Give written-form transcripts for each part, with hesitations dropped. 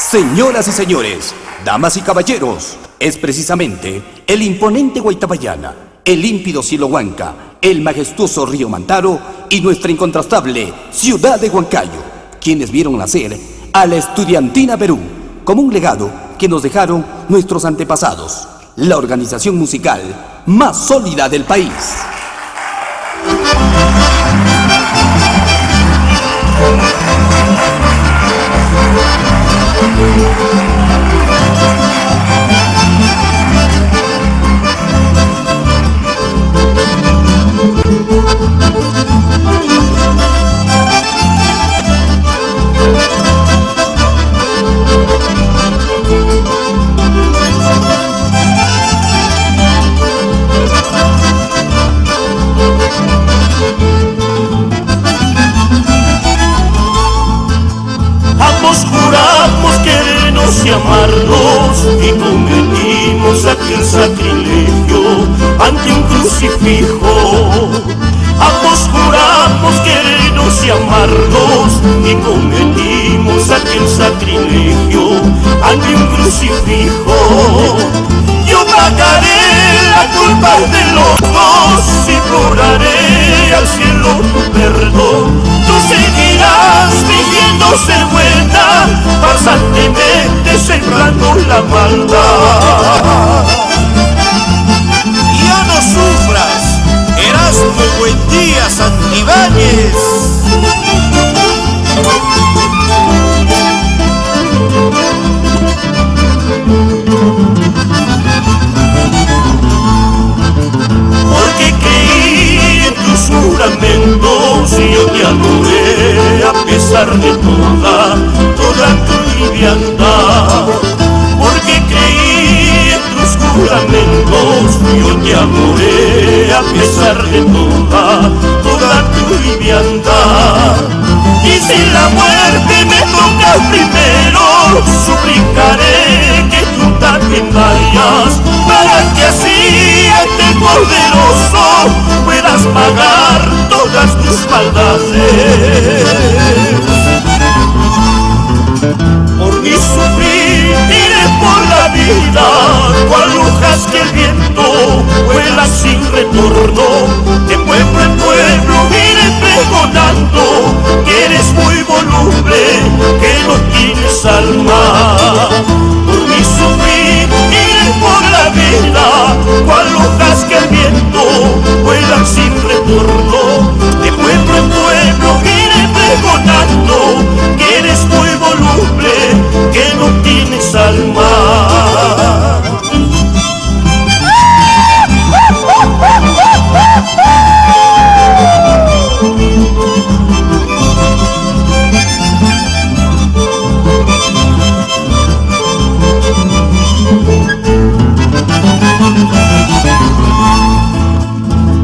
Señoras y señores, damas y caballeros, es precisamente el imponente Guaitapayana, el límpido cielo Huanca, el majestuoso río Mantaro y nuestra incontrastable ciudad de Huancayo, quienes vieron nacer a la estudiantina Perú como un legado que nos dejaron nuestros antepasados, la organización musical más sólida del país. Ambos juramos querernos y amarnos y cometimos aquel sacrilegio ante un crucifijo. Ambos juramos querernos y amarnos y cometimos aquel sacrilegio ante un crucifijo. Yo pagaré la culpa de los dos y imploraré al cielo tu perdón. Tú seguirás fingiendo ser buena, farsantemente sembrando la maldad. Ya no sufras, Erasmo Buendía Santibáñez. Porque creí en tus juramentos y yo te adoré a pesar de toda tu liviandad. Porque creí en tus juramentos y yo te adoré a pesar de toda tu liviandad. Y si la muerte me toca primero, suplicaré que tú también vayas, para que así ante el poderoso puedas pagar todas tus maldades. Por mi sufrir iré por la vida, cual hojas que el viento vuela sin retorno. De pueblo en pueblo iré pregonando que eres muy voluble, que no tienes alma. Por mi sufrir iré por la vida, cual hojas que el viento vuelan sin retorno. De pueblo en pueblo iré pregonando que eres muy voluble, que no tienes alma.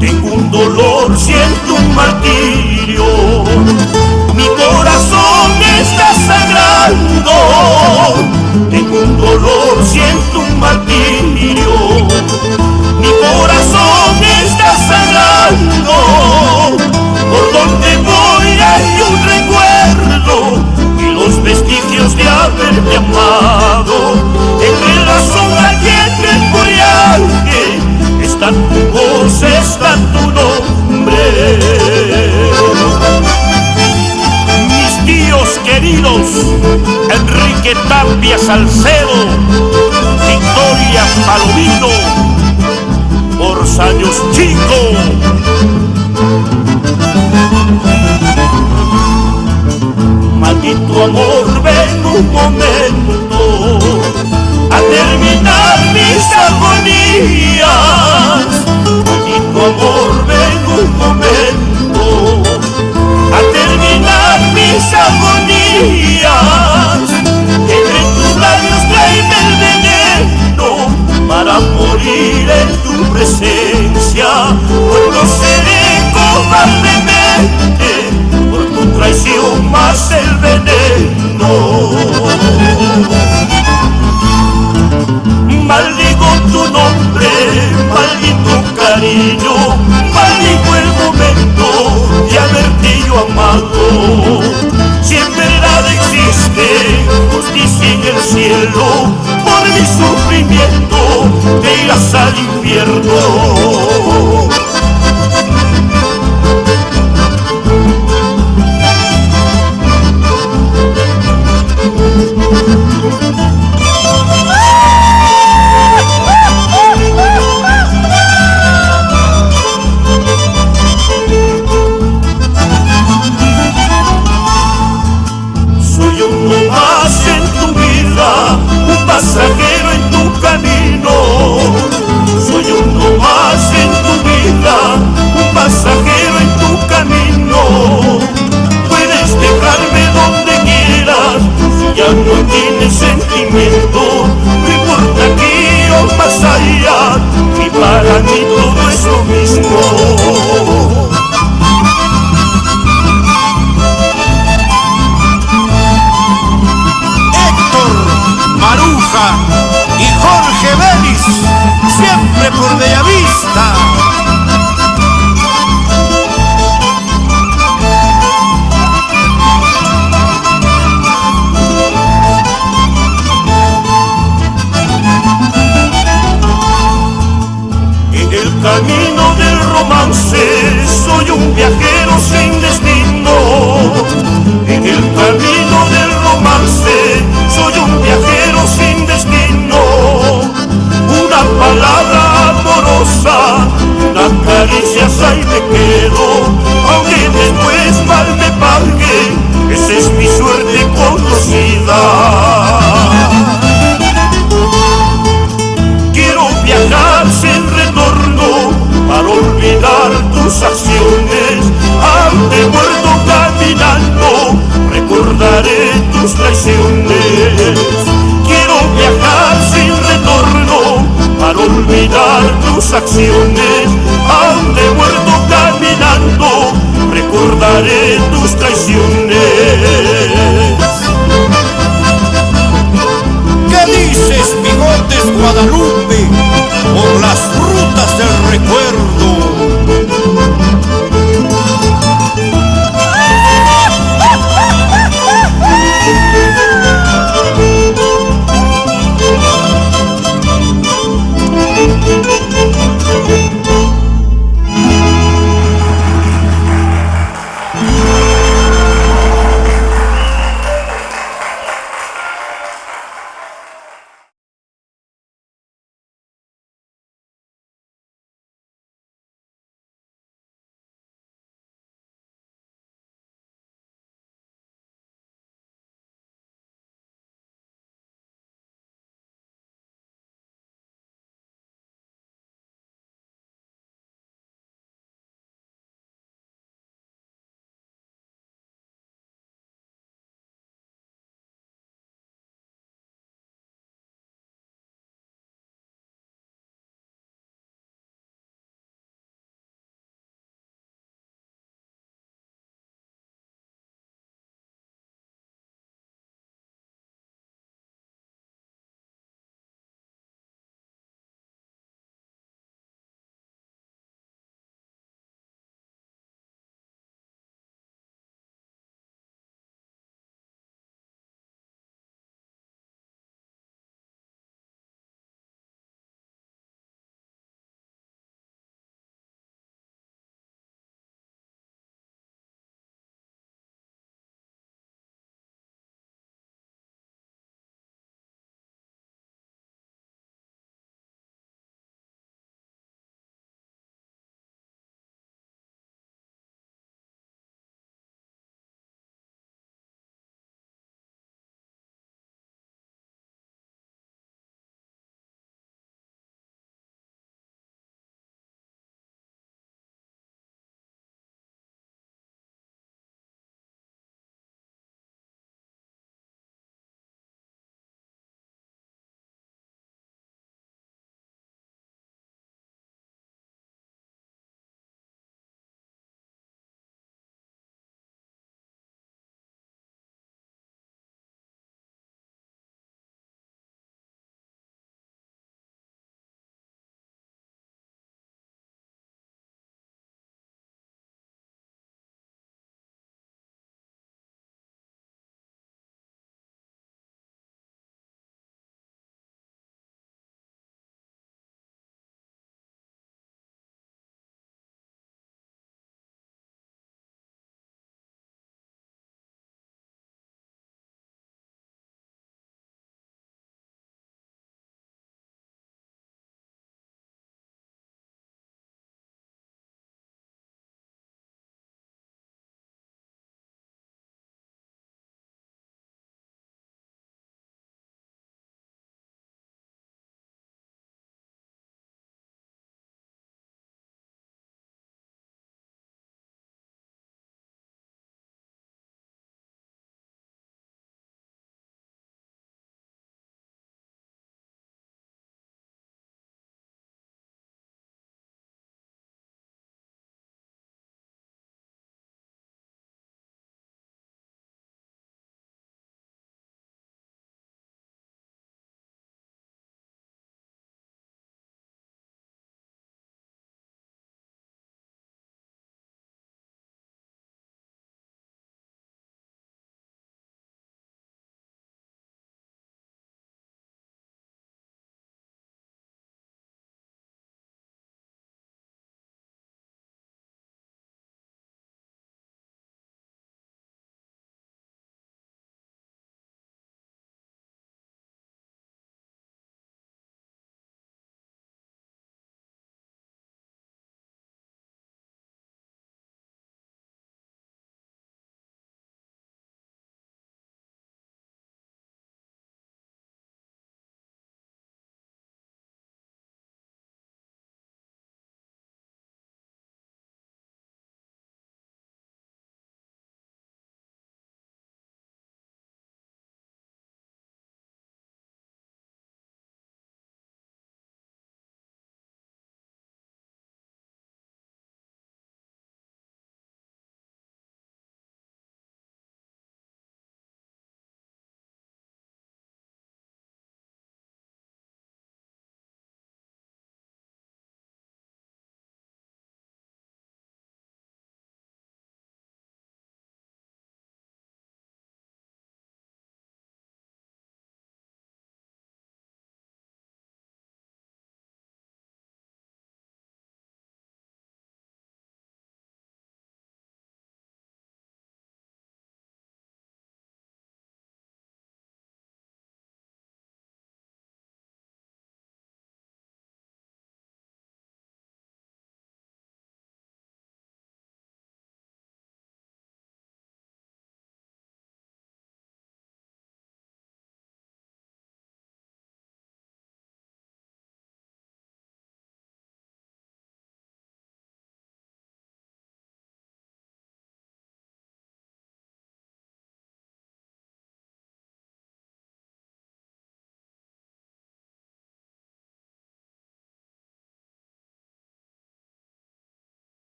Tengo un dolor, siento un martirio, mi corazón está sangrando. Tengo un dolor, siento un martirio, mi corazón está sangrando. Por donde voy hay un recuerdo y los vestigios de haberte amado. Entre la sombra y entre el follaje está tu voz, está tu nombre. Mis tíos queridos, Enrique Tapia Salcedo, Victoria Palomino, Orzaños Chico. Maldito amor, ven un momento a terminar mis agonías. Maldito amor, ven un momento a terminar mis agonías. Entre tus labios tráeme el veneno para morir en tu presencia. Pues no seré cobardemente por tu traición más el veneno. Maldigo tu nombre, vas al infierno. Soy uno más en tu vida, un pasajero en tu camino. Soy uno más en tu vida, un pasajero en tu camino. Puedes dejarme donde quieras, si ya no tienes sentimiento. No importa aquí o más allá, y para mí todo es lo mismo. Maruja y Jorge Vélez, siempre por Bellavista. En el camino del romance soy un viajero sin destino. En el camino del romance soy un viajero sin destino. Una palabra amorosa, una caricia ahí me quedo. Aunque después mal me paguen, esa es mi suerte conocida. Quiero viajar sin retorno para olvidar tus acciones. Ande muerto caminando, recordaré tus traiciones. Quiero viajar sin retorno para olvidar tus acciones. Ande muerto